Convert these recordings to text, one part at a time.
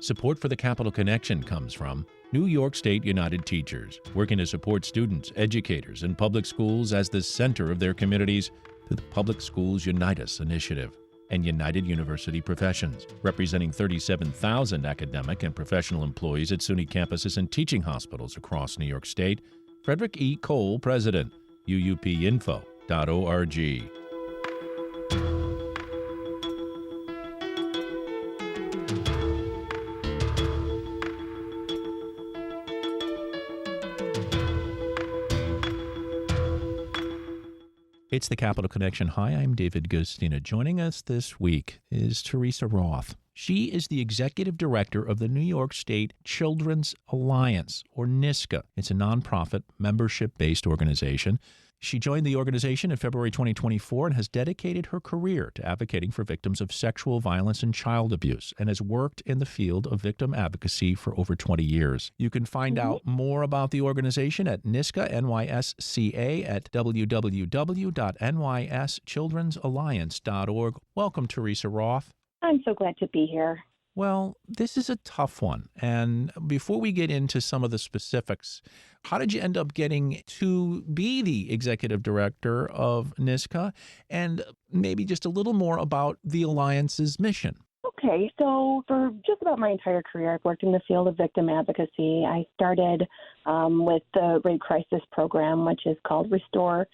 Support for the Capital Connection comes from New York State United Teachers, working to support students, educators, and public schools as the center of their communities through the Public Schools Unite Us initiative, and United University Professions, representing 37,000 academic and professional employees at SUNY campuses and teaching hospitals across New York State. Frederick E. Cole, President, uupinfo.org. It's the Capital Connection. Hi, I'm David Gustina. Joining us this week is Theresa Roth. She is the executive director of the New York State Children's Alliance, or NYSCA. It's a nonprofit, membership-based organization. She joined the organization in February 2024 and has dedicated her career to advocating for victims of sexual violence and child abuse, and has worked in the field of victim advocacy for over 20 years. You can find out more about the organization at NYSCA, NYSCA, at www.nyschildren'salliance.org. Welcome, Theresa Roth. I'm so glad to be here. Well, this is a tough one. And before we get into some of the specifics, how did you end up getting to be the executive director of NYSCA? And maybe just a little more about the Alliance's mission. Okay, so for just about my entire career, I've worked in the field of victim advocacy. I started with the Rape Crisis Program, which is called Restore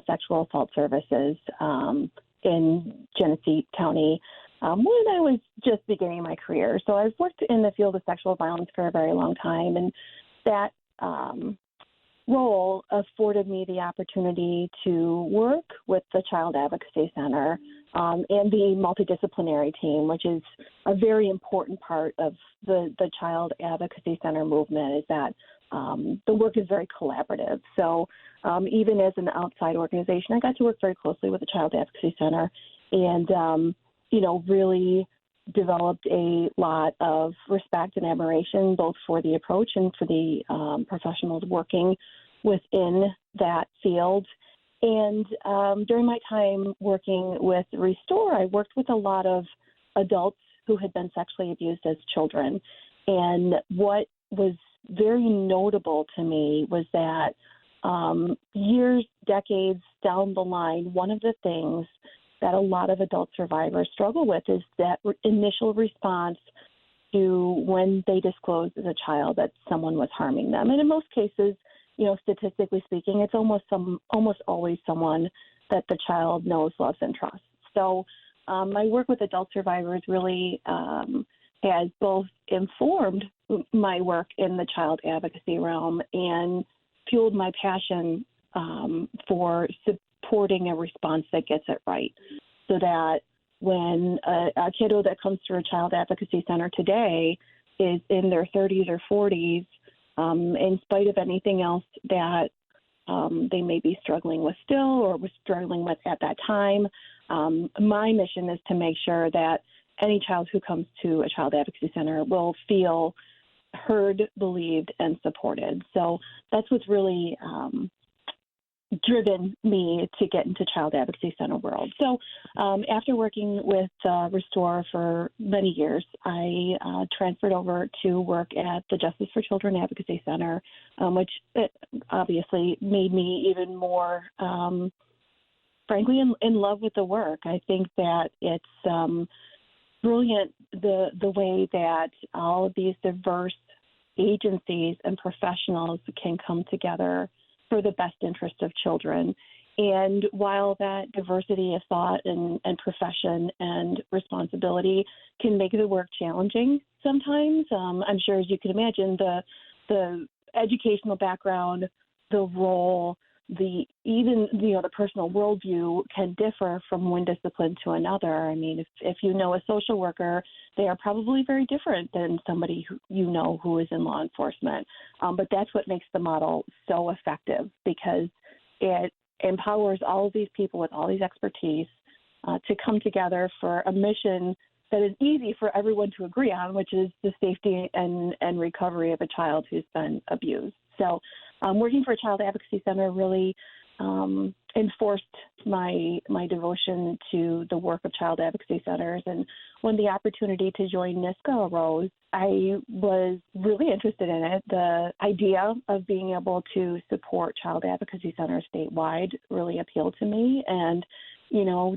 Sexual Assault Services in Genesee County. When I was just beginning my career. So I've worked in the field of sexual violence for a very long time, and that role afforded me the opportunity to work with the Child Advocacy Center and the multidisciplinary team, which is a very important part of the Child Advocacy Center movement, is that the work is very collaborative. So even as an outside organization, I got to work very closely with the Child Advocacy Center and really developed a lot of respect and admiration, both for the approach and for the professionals working within that field. And during my time working with Restore, I worked with a lot of adults who had been sexually abused as children. And what was very notable to me was that years, decades down the line, one of the things that a lot of adult survivors struggle with is that initial response to when they disclose as a child that someone was harming them. And in most cases, statistically speaking, it's almost always someone that the child knows, loves, and trusts. So my work with adult survivors really has both informed my work in the child advocacy realm and fueled my passion for supporting a response that gets it right, so that when a kiddo that comes through a Child Advocacy Center today is in their 30s or 40s, in spite of anything else that they may be struggling with still or was struggling with at that time, my mission is to make sure that any child who comes to a Child Advocacy Center will feel heard, believed, and supported. So that's what's really driven me to get into Child Advocacy Center world. So after working with Restore for many years, I transferred over to work at the Justice for Children Advocacy Center, which obviously made me even more, frankly, in love with the work. I think that it's brilliant the way that all of these diverse agencies and professionals can come together for the best interest of children. And while that diversity of thought and profession and responsibility can make the work challenging sometimes, I'm sure, as you can imagine, the educational background, the role, the personal worldview can differ from one discipline to another. I mean, if you know a social worker, they are probably very different than somebody who is in law enforcement. But that's what makes the model so effective, because it empowers all of these people with all these expertise to come together for a mission that is easy for everyone to agree on, which is the safety and recovery of a child who's been abused. So working for a Child Advocacy Center really enforced my devotion to the work of child advocacy centers. And when the opportunity to join NISCA arose, I was really interested in it. The idea of being able to support child advocacy centers statewide really appealed to me. And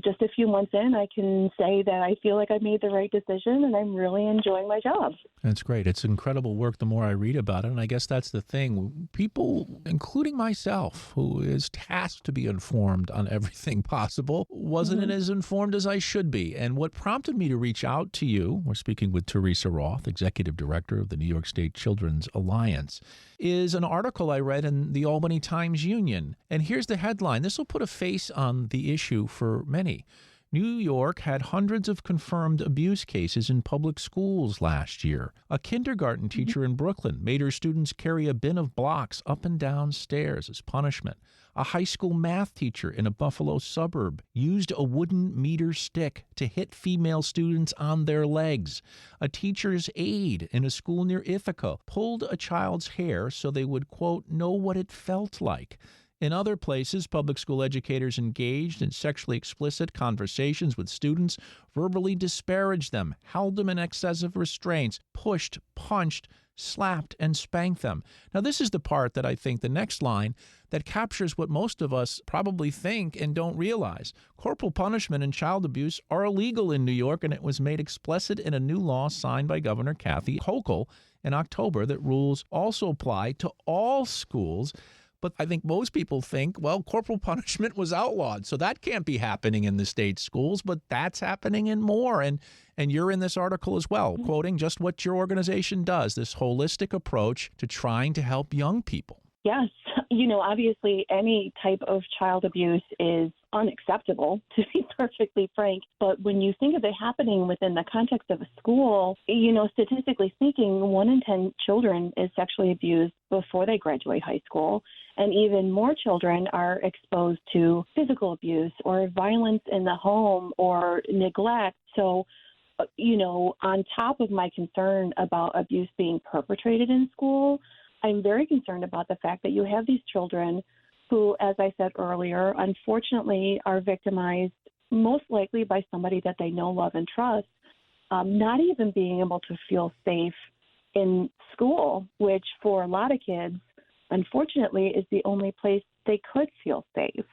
just a few months in, I can say that I feel like I made the right decision and I'm really enjoying my job. That's great. It's incredible work the more I read about it. And I guess that's the thing. People, including myself, who is tasked to be informed on everything possible, wasn't as informed as I should be. And what prompted me to reach out to you, we're speaking with Theresa Roth, Executive Director of the New York State Children's Alliance, is an article I read in the Albany Times-Union. And here's the headline. This will put a face on the issue for many. New York had hundreds of confirmed abuse cases in public schools last year. A kindergarten teacher in Brooklyn made her students carry a bin of blocks up and down stairs as punishment. A high school math teacher in a Buffalo suburb used a wooden meter stick to hit female students on their legs. A teacher's aide in a school near Ithaca pulled a child's hair so they would, quote, know what it felt like. In other places, public school educators engaged in sexually explicit conversations with students, verbally disparaged them, held them in excessive restraints, pushed, punched, slapped, and spanked them. Now, this is the part that I think, the next line, that captures what most of us probably think and don't realize. Corporal punishment and child abuse are illegal in New York, and it was made explicit in a new law signed by Governor Kathy Hochul in October that rules also apply to all schools. But I think most people think, well, corporal punishment was outlawed, so that can't be happening in the state schools, but that's happening in more. And you're in this article as well, quoting just what your organization does, this holistic approach to trying to help young people. Yes. Obviously, any type of child abuse is unacceptable, to be perfectly frank. But when you think of it happening within the context of a school, statistically speaking, 1 in 10 children is sexually abused before they graduate high school. And even more children are exposed to physical abuse or violence in the home or neglect. So, on top of my concern about abuse being perpetrated in school, I'm very concerned about the fact that you have these children who, as I said earlier, unfortunately are victimized most likely by somebody that they know, love, and trust, not even being able to feel safe in school, which for a lot of kids, unfortunately, is the only place they could feel safe.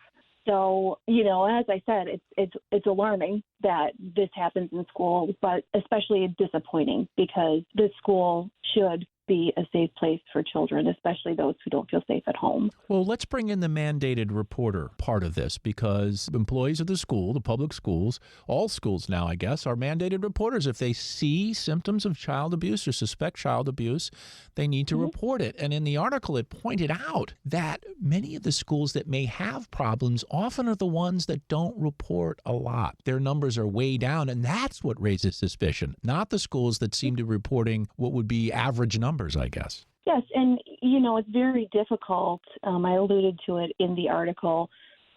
So, as I said, it's alarming that this happens in school, but especially disappointing because the school should be a safe place for children, especially those who don't feel safe at home. Well, let's bring in the mandated reporter part of this, because employees of the school, the public schools, all schools now, I guess, are mandated reporters. If they see symptoms of child abuse or suspect child abuse, they need to report it. And in the article, it pointed out that many of the schools that may have problems often are the ones that don't report a lot. Their numbers are way down, and that's what raises suspicion, not the schools that seem to be reporting what would be average numbers, I guess. Yes, and, it's very difficult, I alluded to it in the article,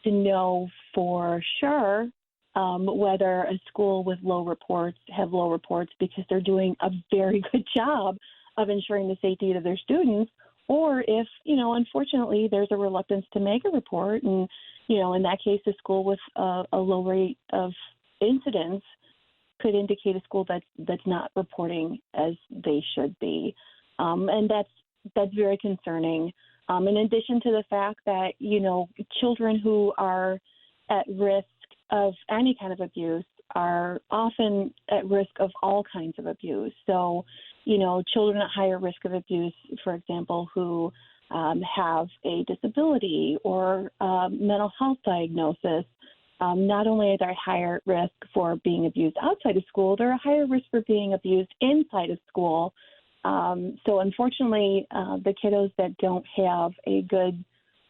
to know for sure whether a school with low reports have low reports because they're doing a very good job of ensuring the safety of their students, or if, unfortunately, there's a reluctance to make a report. And, in that case, a school with a low rate of incidents could indicate a school that's not reporting as they should be. And that's very concerning. In addition to the fact that, children who are at risk of any kind of abuse are often at risk of all kinds of abuse. So, children at higher risk of abuse, for example, who have a disability or mental health diagnosis, not only are they higher risk for being abused outside of school, they're a higher risk for being abused inside of school. So unfortunately, the kiddos that don't have a good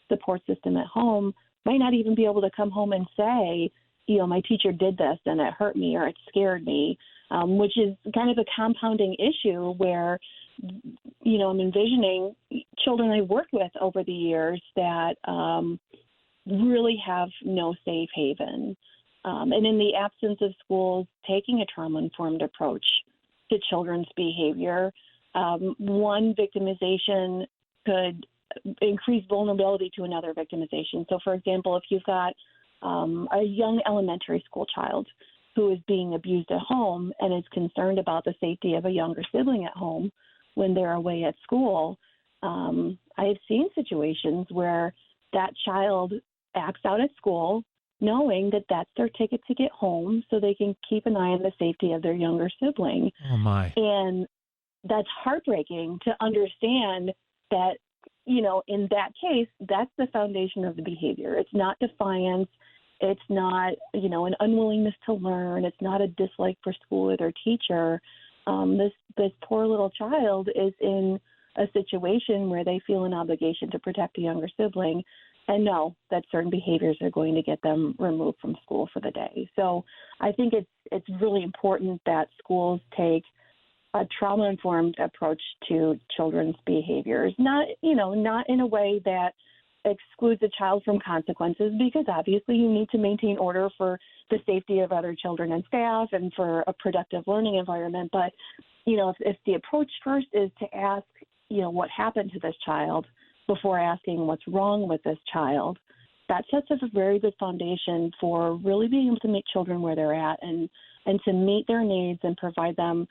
support system at home might not even be able to come home and say, my teacher did this and it hurt me or it scared me, which is kind of a compounding issue where, I'm envisioning children I've worked with over the years that really have no safe haven. And in the absence of schools taking a trauma-informed approach to children's behavior, one, victimization could increased vulnerability to another victimization. So, for example, if you've got a young elementary school child who is being abused at home and is concerned about the safety of a younger sibling at home when they're away at school, I have seen situations where that child acts out at school knowing that that's their ticket to get home so they can keep an eye on the safety of their younger sibling. Oh, my. And that's heartbreaking to understand that, in that case, that's the foundation of the behavior. It's not defiance. It's not, an unwillingness to learn. It's not a dislike for school or their teacher. This poor little child is in a situation where they feel an obligation to protect a younger sibling and know that certain behaviors are going to get them removed from school for the day. So I think it's really important that schools take a trauma-informed approach to children's behaviors, not in a way that excludes a child from consequences, because obviously you need to maintain order for the safety of other children and staff and for a productive learning environment. But, if the approach first is to ask, what happened to this child before asking what's wrong with this child, that sets up a very good foundation for really being able to meet children where they're at and to meet their needs and provide them,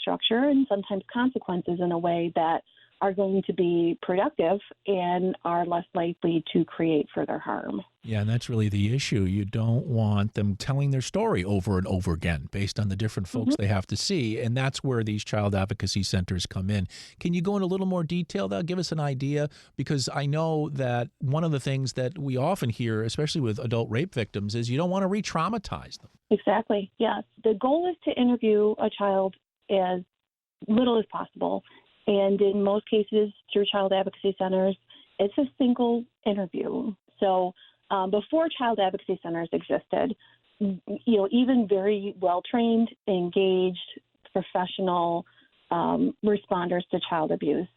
structure and sometimes consequences in a way that are going to be productive and are less likely to create further harm. Yeah, and that's really the issue. You don't want them telling their story over and over again based on the different folks they have to see, and that's where these child advocacy centers come in. Can you go into a little more detail, though? Give us an idea, because I know that one of the things that we often hear, especially with adult rape victims, is you don't want to re-traumatize them. Exactly, yes. The goal is to interview a child as little as possible. And in most cases, through child advocacy centers, it's a single interview. So before child advocacy centers existed, even very well-trained, engaged, professional responders to child abuse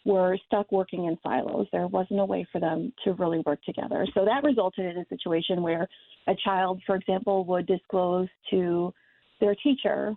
were stuck working in silos. There wasn't a way for them to really work together. So that resulted in a situation where a child, for example, would disclose to their teacher,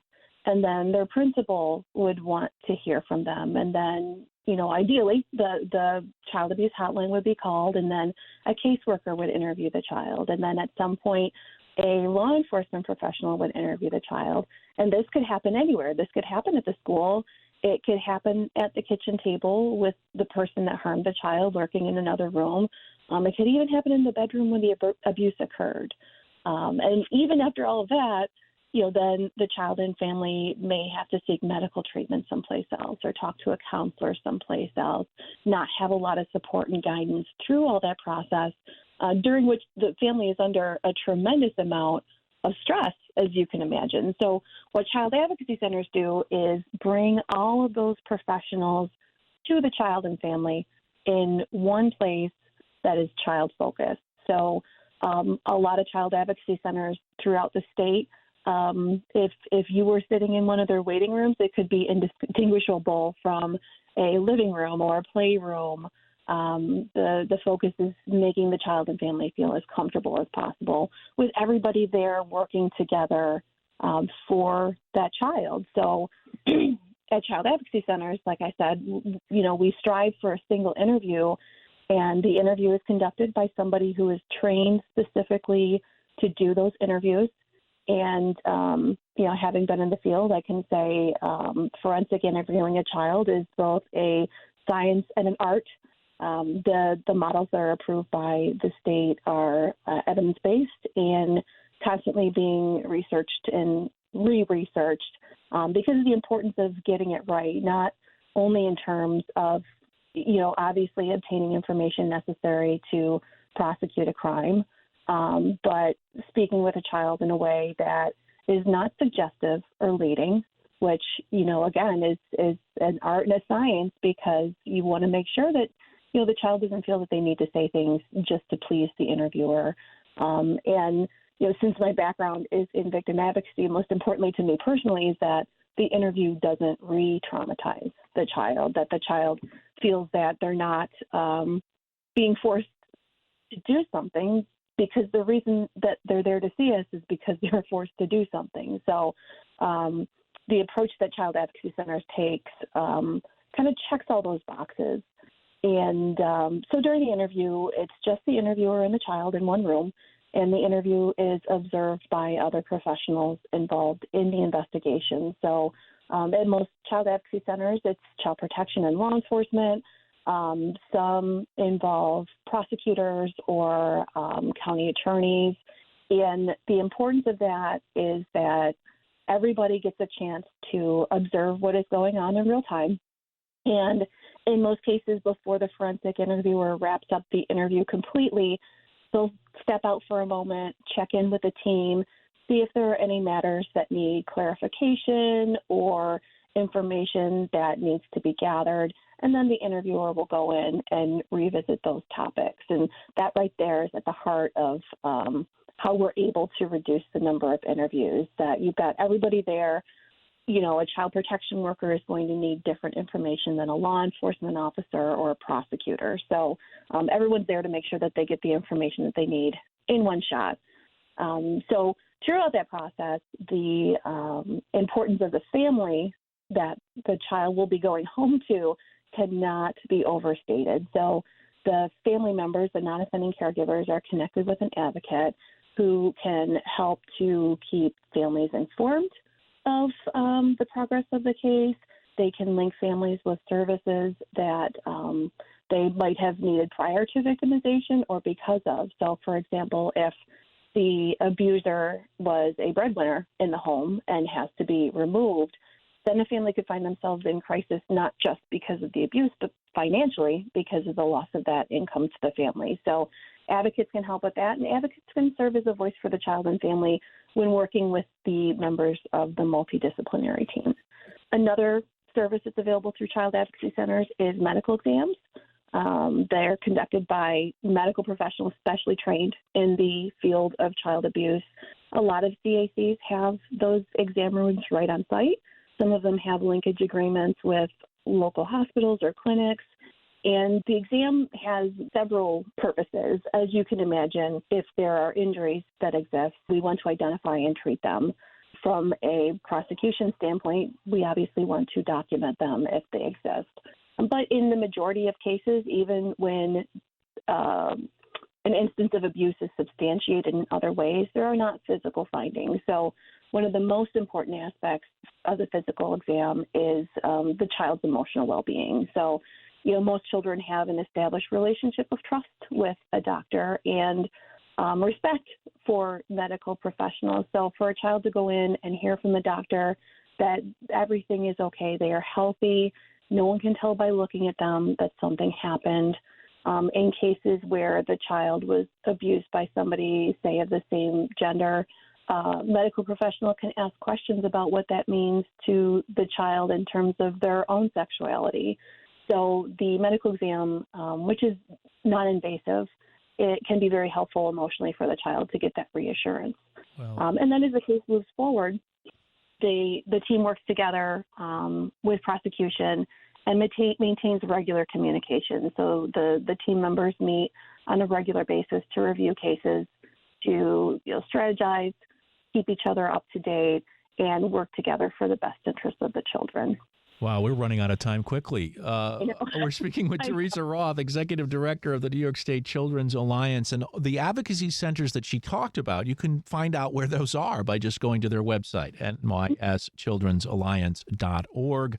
and then their principal would want to hear from them. And then, ideally, the child abuse hotline would be called, and then a caseworker would interview the child. And then at some point, a law enforcement professional would interview the child. And this could happen anywhere. This could happen at the school. It could happen at the kitchen table with the person that harmed the child lurking in another room. It could even happen in the bedroom when the abuse occurred. And even after all of that, then the child and family may have to seek medical treatment someplace else or talk to a counselor someplace else, not have a lot of support and guidance through all that process, during which the family is under a tremendous amount of stress, as you can imagine. So what child advocacy centers do is bring all of those professionals to the child and family in one place that is child-focused. So a lot of child advocacy centers throughout the state, if you were sitting in one of their waiting rooms, it could be indistinguishable from a living room or a playroom. The focus is making the child and family feel as comfortable as possible with everybody there working together for that child. So at child advocacy centers, like I said, we strive for a single interview, and the interview is conducted by somebody who is trained specifically to do those interviews. And, having been in the field, I can say forensic interviewing a child is both a science and an art. The models that are approved by the state are evidence-based and constantly being researched and re-researched because of the importance of getting it right, not only in terms of, obviously obtaining information necessary to prosecute a crime, but speaking with a child in a way that is not suggestive or leading, which, again, is an art and a science, because you want to make sure that, the child doesn't feel that they need to say things just to please the interviewer. And, since my background is in victim advocacy, most importantly to me personally is that the interview doesn't re-traumatize the child, that the child feels that they're not being forced to do something, because the reason that they're there to see us is because they're forced to do something. So the approach that child advocacy centers takes kind of checks all those boxes. And so during the interview, it's just the interviewer and the child in one room, and the interview is observed by other professionals involved in the investigation. So at most child advocacy centers, it's child protection and law enforcement. Some involve prosecutors or county attorneys. And the importance of that is that everybody gets a chance to observe what is going on in real time. And in most cases, before the forensic interviewer wraps up the interview completely, they'll step out for a moment, check in with the team, see if there are any matters that need clarification or information that needs to be gathered. And then the interviewer will go in and revisit those topics. And that right there is at the heart of how we're able to reduce the number of interviews, that you've got everybody there. You know, a child protection worker is going to need different information than a law enforcement officer or a prosecutor. So everyone's there to make sure that they get the information that they need in one shot. So throughout that process, the importance of the family that the child will be going home to cannot be overstated. So the family members, the non-offending caregivers, are connected with an advocate who can help to keep families informed of the progress of the case. They can link families with services that they might have needed prior to victimization or because of. So, for example, if the abuser was a breadwinner in the home and has to be removed, then a family could find themselves in crisis not just because of the abuse, but financially because of the loss of that income to the family. So advocates can help with that, and advocates can serve as a voice for the child and family when working with the members of the multidisciplinary team. Another service that's available through child advocacy centers is medical exams. They're conducted by medical professionals specially trained in the field of child abuse. A lot of CACs have those exam rooms right on site. Some of them have linkage agreements with local hospitals or clinics. And the exam has several purposes. As you can imagine, if there are injuries that exist, we want to identify and treat them. From a prosecution standpoint, we obviously want to document them if they exist. But in the majority of cases, even when an instance of abuse is substantiated in other ways, there are not physical findings. So one of the most important aspects of the physical exam is the child's emotional well-being. So, you know, most children have an established relationship of trust with a doctor and respect for medical professionals. So for a child to go in and hear from the doctor that everything is okay, they are healthy, no one can tell by looking at them that something happened. In cases where the child was abused by somebody, say, of the same gender, medical professional can ask questions about what that means to the child in terms of their own sexuality. So the medical exam, which is non-invasive, it can be very helpful emotionally for the child to get that reassurance. Well, And then as the case moves forward, the team works together with prosecution and maintains regular communication. So the team members meet on a regular basis to review cases, to strategize, keep each other up to date, and work together for the best interest of the children. wow, we're running out of time quickly. We're speaking with Theresa Roth, Executive Director of the New York State Children's Alliance, and the advocacy centers that she talked about. You can find out where those are by just going to their website, nyschildren'salliance.org.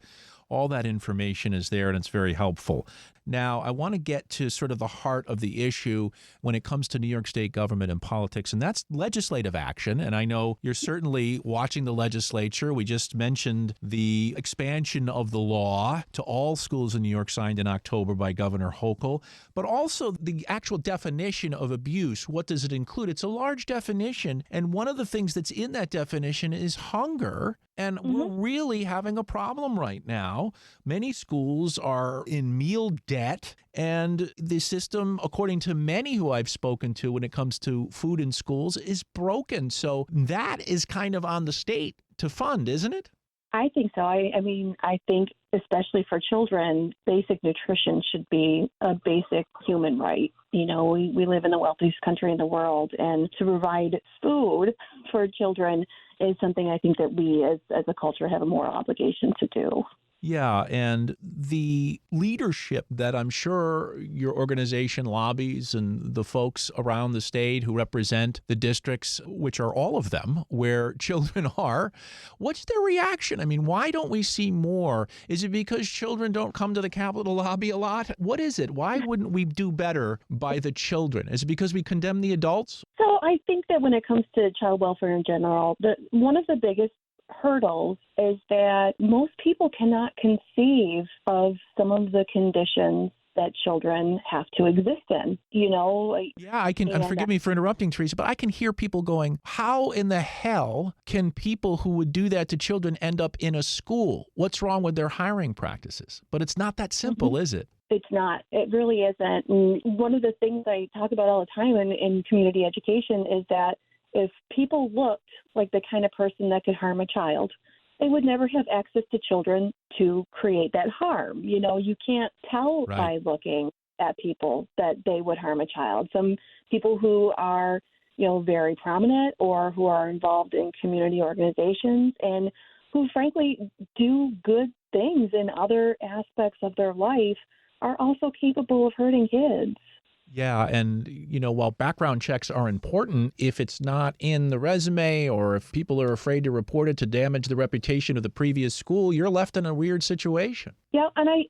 All that information is there, and it's very helpful. Now, I want to get to sort of the heart of the issue when it comes to New York State government and politics, and that's legislative action. And I know you're certainly watching the legislature. We just mentioned the expansion of the law to all schools in New York signed in October by Governor Hochul, but also the actual definition of abuse. What does it include? It's a large definition, and one of the things that's in that definition is hunger. And we're really having a problem right now. Many schools are in meal debt, and the system, according to many who I've spoken to when it comes to food in schools, is broken. So that is kind of on the state to fund, isn't it? I think so. I mean, I think especially for children, basic nutrition should be a basic human right. You know, we live in the wealthiest country in the world, and to provide food for children is something I think that we as a culture have a moral obligation to do. Yeah, and the leadership that I'm sure your organization lobbies and the folks around the state who represent the districts, which are all of them, where children are, what's their reaction? I mean, why don't we see more? Is it because children don't come to the Capitol lobby a lot? What is it? Why wouldn't we do better by the children? Is it because we condemn the adults? So I think that when it comes to child welfare in general, one of the biggest hurdles is that most people cannot conceive of some of the conditions that children have to exist in, Yeah, I can, and forgive me for interrupting, Theresa, but I can hear people going, how in the hell can people who would do that to children end up in a school? What's wrong with their hiring practices? But it's not that simple, is it? It's not. It really isn't. And one of the things I talk about all the time in community education is that if people looked like the kind of person that could harm a child, they would never have access to children to create that harm. You can't tell by looking at people that they would harm a child. Some people who are, very prominent or who are involved in community organizations and who frankly do good things in other aspects of their life are also capable of hurting kids. Yeah, and while background checks are important, if it's not in the resume or if people are afraid to report it to damage the reputation of the previous school, you're left in a weird situation. Yeah, and I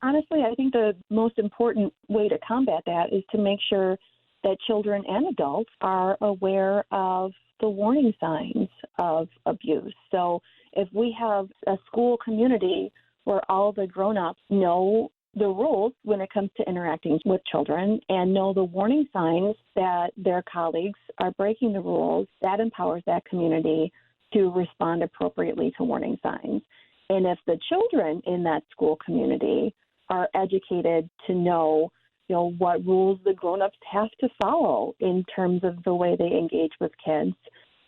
think the most important way to combat that is to make sure that children and adults are aware of the warning signs of abuse. So if we have a school community where all the grown-ups know the rules when it comes to interacting with children and know the warning signs that their colleagues are breaking the rules, that empowers that community to respond appropriately to warning signs. And if the children in that school community are educated to know, what rules the grown-ups have to follow in terms of the way they engage with kids,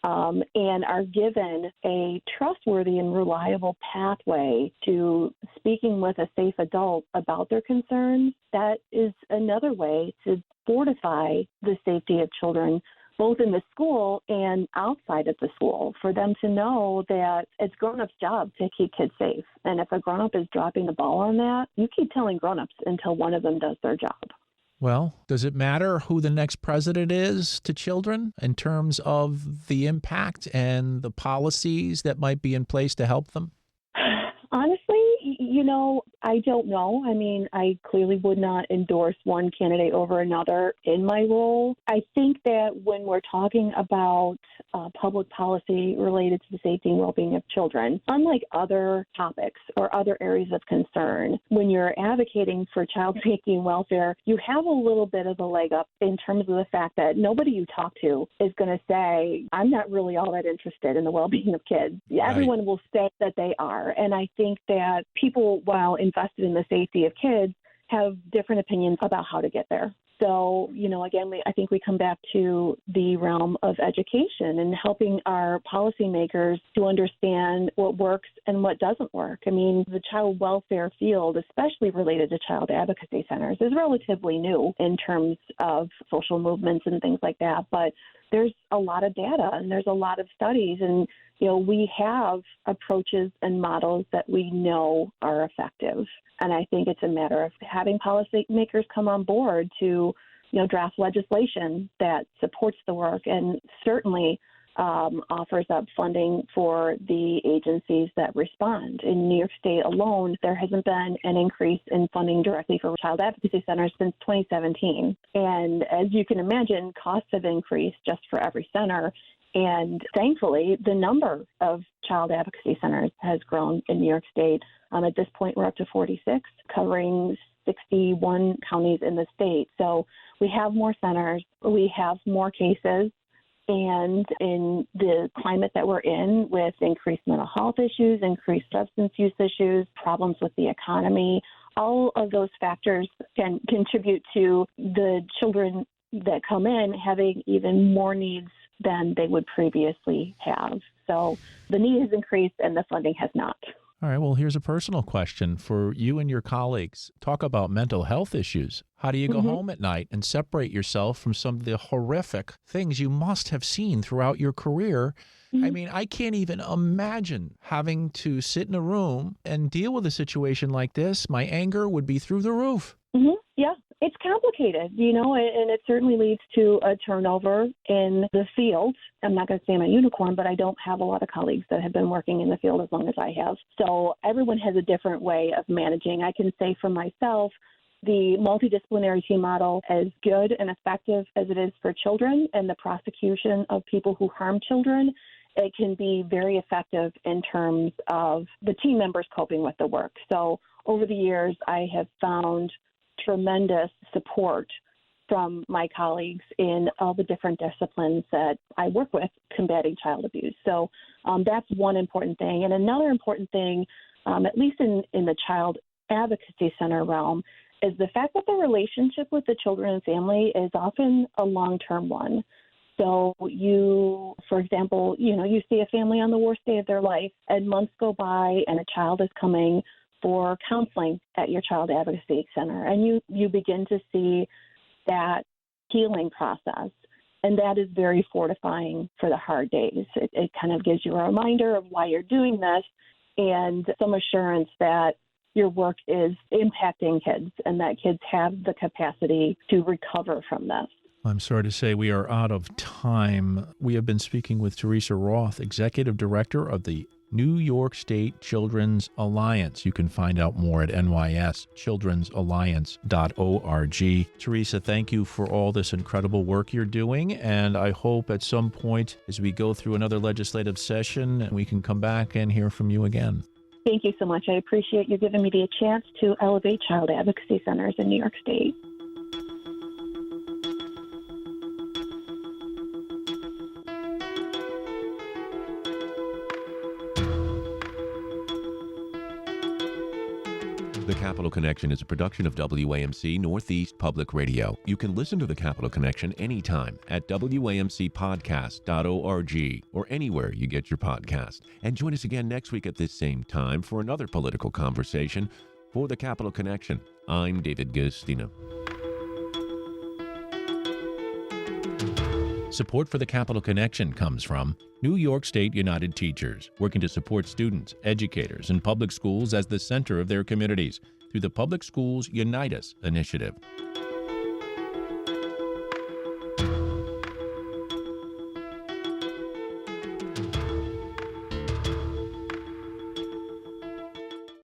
and are given a trustworthy and reliable pathway to speaking with a safe adult about their concerns, that is another way to fortify the safety of children, both in the school and outside of the school, for them to know that it's grown-ups' job to keep kids safe. And if a grown-up is dropping the ball on that, you keep telling grown-ups until one of them does their job. Well, does it matter who the next president is to children in terms of the impact and the policies that might be in place to help them? Honestly, I don't know. I mean, I clearly would not endorse one candidate over another in my role. I think that when we're talking about public policy related to the safety and well-being of children, unlike other topics or other areas of concern, when you're advocating for child safety and welfare, you have a little bit of a leg up in terms of the fact that nobody you talk to is going to say, I'm not really all that interested in the well-being of kids. Right. Everyone will say that they are. And I think that people, while invested in the safety of kids, have different opinions about how to get there. So, again, I think we come back to the realm of education and helping our policymakers to understand what works and what doesn't work. I mean, the child welfare field, especially related to child advocacy centers, is relatively new in terms of social movements and things like that. But there's a lot of data and there's a lot of studies, and we have approaches and models that we know are effective. And I think it's a matter of having policymakers come on board to, draft legislation that supports the work and certainly offers up funding for the agencies that respond. In New York State alone, there hasn't been an increase in funding directly for child advocacy centers since 2017. And as you can imagine, costs have increased just for every center. And thankfully, the number of child advocacy centers has grown in New York State. At this point, we're up to 46, covering 61 counties in the state. So we have more centers, we have more cases, and in the climate that we're in with increased mental health issues, increased substance use issues, problems with the economy, all of those factors can contribute to the children that come in having even more needs than they would previously have. So the need has increased and the funding has not. All right, well, here's a personal question for you and your colleagues. Talk about mental health issues. How do you go Hmm. home at night and separate yourself from some of the horrific things you must have seen throughout your career? I Hmm. mean, I can't even imagine having to sit in a room and deal with a situation like this. My anger would be through the roof. Hmm. Yeah, it's complicated, and it certainly leads to a turnover in the field. I'm not going to say I'm a unicorn, but I don't have a lot of colleagues that have been working in the field as long as I have. So everyone has a different way of managing. I can say for myself, the multidisciplinary team model, as good and effective as it is for children and the prosecution of people who harm children, it can be very effective in terms of the team members coping with the work. So over the years, I have found tremendous support from my colleagues in all the different disciplines that I work with combating child abuse. So that's one important thing. And another important thing, at least in the Child Advocacy Center realm, is the fact that the relationship with the children and family is often a long-term one. So you, for example, you see a family on the worst day of their life and months go by and a child is coming for counseling at your Child Advocacy Center. And you begin to see that healing process. And that is very fortifying for the hard days. It kind of gives you a reminder of why you're doing this and some assurance that your work is impacting kids and that kids have the capacity to recover from this. I'm sorry to say we are out of time. We have been speaking with Theresa Roth, Executive Director of the New York State Children's Alliance. You can find out more at nyschildren'salliance.org. Theresa, thank you for all this incredible work you're doing, and I hope at some point as we go through another legislative session, we can come back and hear from you again. Thank you so much. I appreciate you giving me the chance to elevate child advocacy centers in New York State. The Capital Connection is a production of WAMC Northeast Public Radio. You can listen to The Capital Connection anytime at WAMCpodcast.org or anywhere you get your podcast. And join us again next week at this same time for another political conversation. For The Capital Connection, I'm David Gustina. Support for the Capital Connection comes from New York State United Teachers, working to support students, educators, and public schools as the center of their communities through the Public Schools Unite Us initiative.